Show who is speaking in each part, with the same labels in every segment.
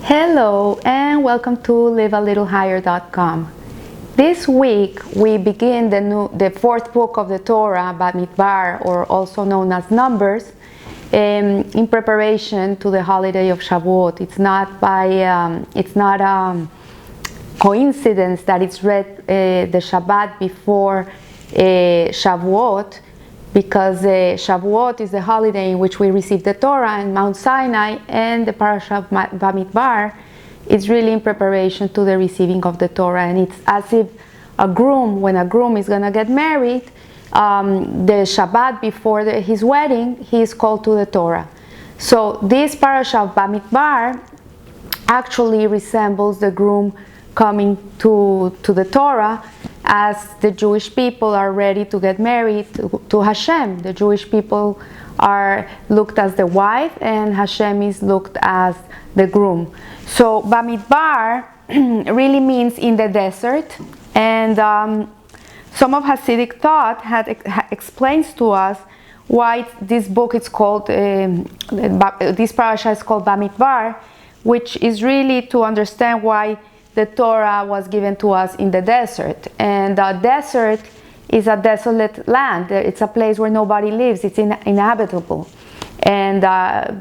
Speaker 1: Hello and welcome to livealittlehigher.com. This week we begin the fourth book of the Torah, Bamidbar, or also known as Numbers, in preparation to the holiday of Shavuot. It's not coincidence that it's read the Shabbat before Shavuot, because Shavuot is the holiday in which we receive the Torah and Mount Sinai, and the parasha of Bamidbar is really in preparation to the receiving of the Torah. And it's as if when a groom is going to get married, the Shabbat before his wedding, he is called to the Torah. So this parasha of Bamidbar actually resembles the groom coming to the Torah, as the Jewish people are ready to get married to Hashem. The Jewish people are looked as the wife, and Hashem is looked as the groom. So Bamidbar really means in the desert, and some of Hasidic thought explains to us why this book is called, this parasha is called Bamidbar, which is really to understand why the Torah was given to us in the desert. And the desert is a desolate land. It's a place where nobody lives. It's inhabitable. And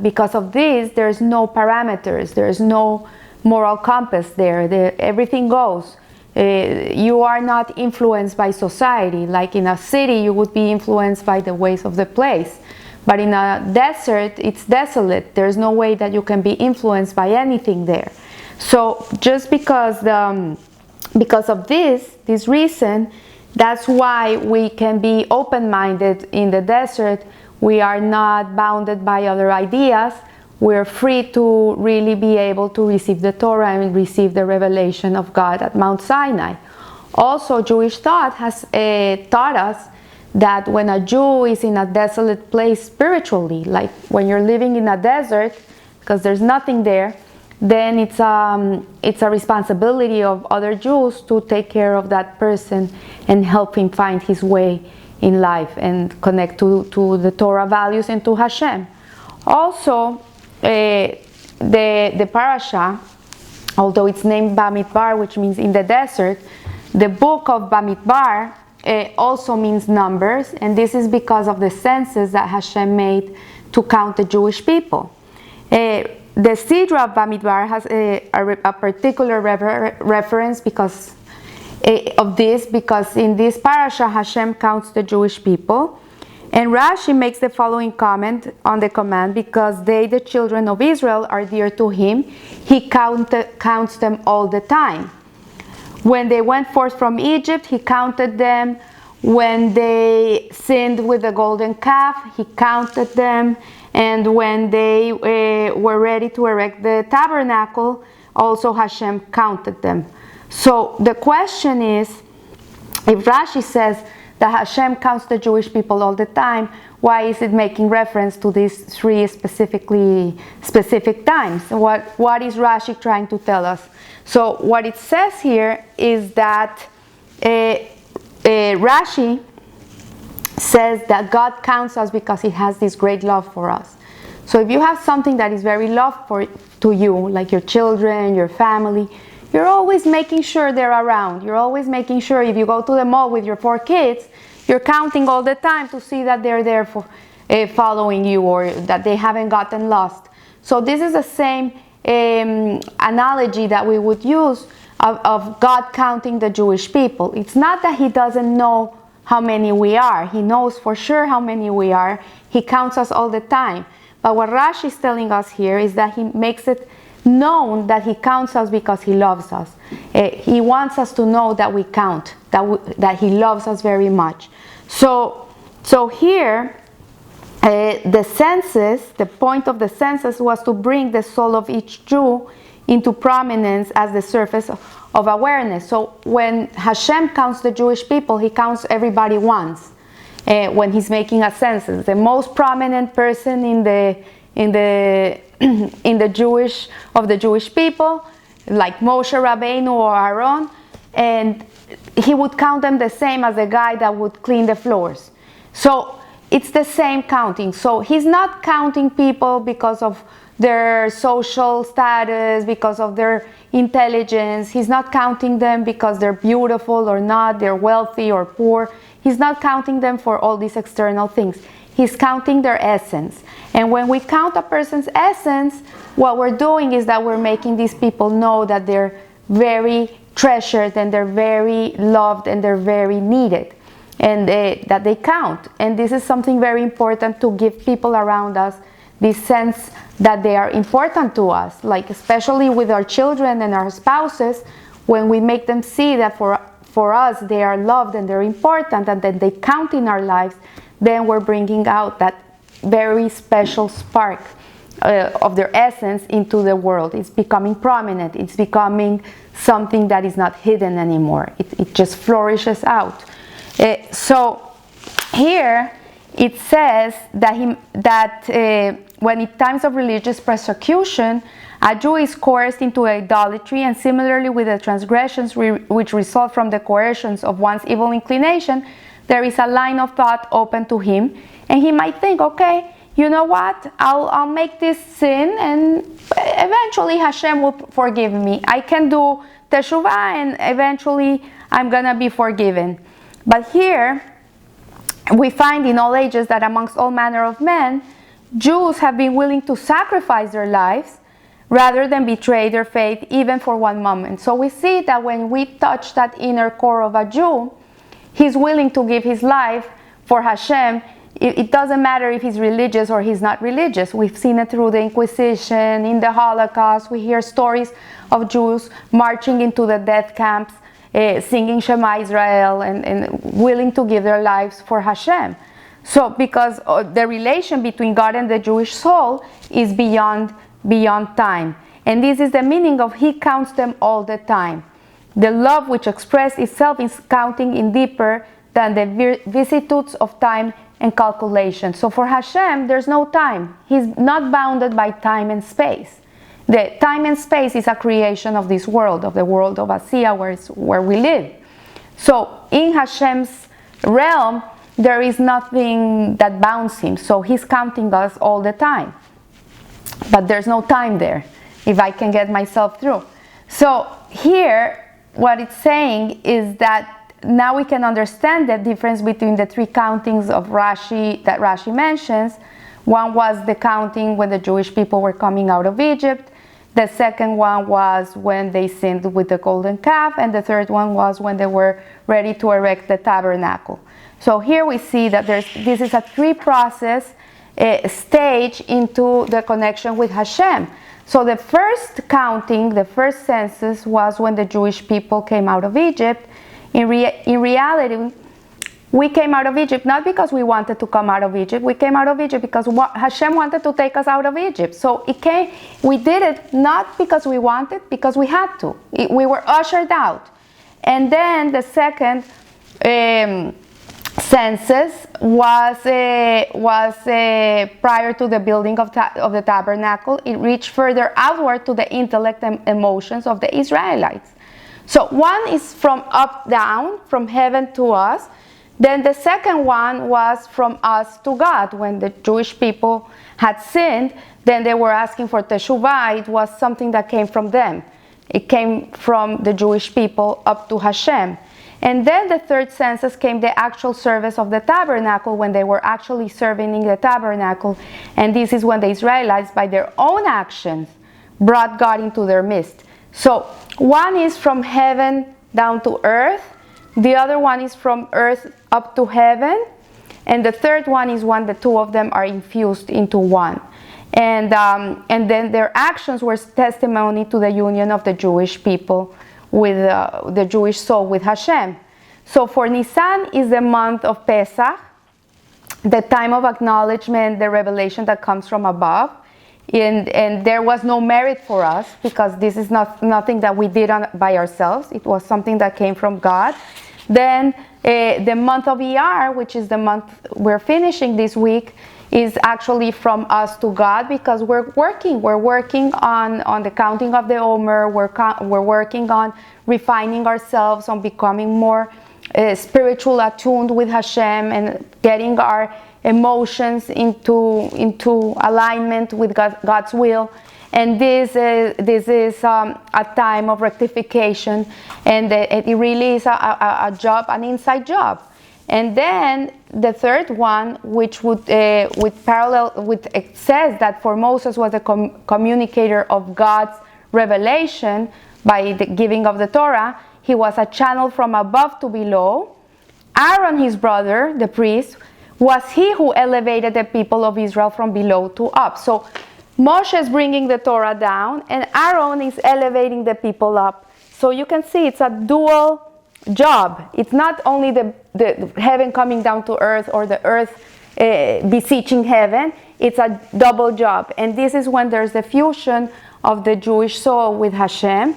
Speaker 1: because of this, there's no parameters. There's no moral compass there. Everything goes. You are not influenced by society. Like in a city, you would be influenced by the ways of the place. But in a desert, it's desolate. There's no way that you can be influenced by anything there. So just because of this reason, that's why we can be open-minded in the desert. We are not bounded by other ideas. We're free to really be able to receive the Torah and receive the revelation of God at Mount Sinai. Also, Jewish thought has taught us that when a Jew is in a desolate place spiritually, like when you're living in a desert, because there's nothing there, then it's a responsibility of other Jews to take care of that person and help him find his way in life and connect to the Torah values and to Hashem. Also, the parasha, although it's named Bamidbar, which means in the desert, the book of Bamidbar also means numbers, and this is because of the census that Hashem made to count the Jewish people. The Sidra of Bamidbar has a particular reference because of this, because in this parasha Hashem counts the Jewish people. And Rashi makes the following comment on the command: because they, the children of Israel, are dear to him, he counts them all the time. When they went forth from Egypt, he counted them. When they sinned with the golden calf, he counted them. And when they were ready to erect the tabernacle, also Hashem counted them. So the question is, if Rashi says that Hashem counts the Jewish people all the time, why is it making reference to these three specific times? What is Rashi trying to tell us? So what it says here is that Rashi says that God counts us because he has this great love for us. So if you have something that is very loved to you, like your children, your family, you're always making sure they're around. You're always making sure, if you go to the mall with your 4 kids, you're counting all the time to see that they're there for following you, or that they haven't gotten lost. So this is the same analogy that we would use of God counting the Jewish people. It's not that he doesn't know how many we are. He knows for sure how many we are. He counts us all the time. But what Rashi is telling us here is that he makes it known that he counts us because he loves us. He wants us to know that we count, that he loves us very much. So here, the census, the point of the census was to bring the soul of each Jew into prominence as the surface of awareness. So when Hashem counts the Jewish people, he counts everybody once. When he's making a census, the most prominent person in the Jewish people, like Moshe Rabbeinu or Aaron, and he would count them the same as the guy that would clean the floors. So it's the same counting. So he's not counting people because of their social status, because of their intelligence. He's not counting them because they're beautiful or not, they're wealthy or poor. He's not counting them for all these external things. He's counting their essence. And when we count a person's essence, what we're doing is that we're making these people know that they're very treasured and they're very loved and they're very needed, and that they count. And this is something very important, to give people around us this sense that they are important to us, like especially with our children and our spouses. When we make them see that for us they are loved and they're important and that they count in our lives, then we're bringing out that very special spark of their essence into the world. It's becoming prominent. It's becoming something that is not hidden anymore. It just flourishes out. So here it says that when in times of religious persecution, a Jew is coerced into idolatry, and similarly with the transgressions which result from the coercions of one's evil inclination, there is a line of thought open to him, and he might think, okay, you know what, I'll make this sin and eventually Hashem will forgive me. I can do teshuvah and eventually I'm gonna be forgiven. But here we find in all ages that amongst all manner of men, Jews have been willing to sacrifice their lives rather than betray their faith even for one moment. So we see that when we touch that inner core of a Jew, he's willing to give his life for Hashem. It doesn't matter if he's religious or he's not religious. We've seen it through the Inquisition, in the Holocaust. We hear stories of Jews marching into the death camps, singing Shema Israel, and willing to give their lives for Hashem. So because the relation between God and the Jewish soul is beyond time. And this is the meaning of He counts them all the time. The love which expresses itself is counting in deeper than the vicissitudes of time and calculation. So for Hashem, there's no time. He's not bounded by time and space. The time and space is a creation of this world, of the world of Asiya, where we live. So in Hashem's realm, there is nothing that bounds Him. So He's counting us all the time. But there's no time there, if I can get myself through. So here, what it's saying is that now we can understand the difference between the three countings of Rashi that Rashi mentions. One was the counting when the Jewish people were coming out of Egypt. The second one was when they sinned with the golden calf. And the third one was when they were ready to erect the tabernacle. So here we see that this is a three-process stage into the connection with Hashem. So the first counting, the first census, was when the Jewish people came out of Egypt. In reality, we came out of Egypt not because we wanted to come out of Egypt. We came out of Egypt because Hashem wanted to take us out of Egypt. So we did it not because we wanted, because we had to. We were ushered out. And then the second census was prior to the building of the tabernacle. It reached further outward to the intellect and emotions of the Israelites. So one is from up down, from heaven to us. Then the second one was from us to God. When the Jewish people had sinned, then they were asking for teshuvah. It was something that came from them. It came from the Jewish people up to Hashem. And then the third census came the actual service of the tabernacle, when they were actually serving in the tabernacle. And this is when the Israelites, by their own actions, brought God into their midst. So one is from heaven down to earth. The other one is from earth up to heaven. And the third one is when the two of them are infused into one. And then their actions were testimony to the union of the Jewish people with the Jewish soul with Hashem. So for Nisan is the month of Pesach, the time of acknowledgement, the revelation that comes from above. And there was no merit for us, because this is nothing that we did by ourselves. It was something that came from God. Then the month of Iyar, which is the month we're finishing this week, is actually from us to God, because we're working on the counting of the Omer. We're working on refining ourselves, on becoming more spiritual attuned with Hashem, and getting our emotions into alignment with God's will. And this is a time of rectification, and it really is a job, an inside job. And then the third one, which would with parallel with, it says that for Moses was a communicator of God's revelation by the giving of the Torah. He was a channel from above to below. Aaron, his brother, the priest, was he who elevated the people of Israel from below to up. So Moshe is bringing the Torah down, and Aaron is elevating the people up. So you can see it's a dual job. It's not only the heaven coming down to earth, or the earth beseeching heaven. It's a double job. And this is when there's the fusion of the Jewish soul with Hashem.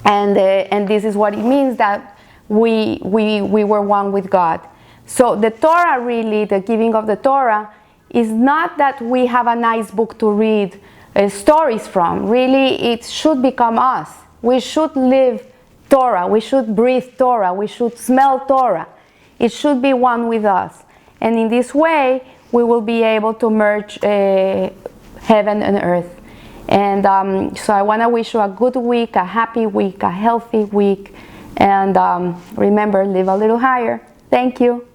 Speaker 1: And this is what it means that we were one with God. So the Torah, really, the giving of the Torah, is not that we have a nice book to read stories from. Really, it should become us. We should live Torah. We should breathe Torah. We should smell Torah. It should be one with us. And in this way, we will be able to merge heaven and earth. And so I want to wish you a good week, a happy week, a healthy week. And remember, live a little higher. Thank you.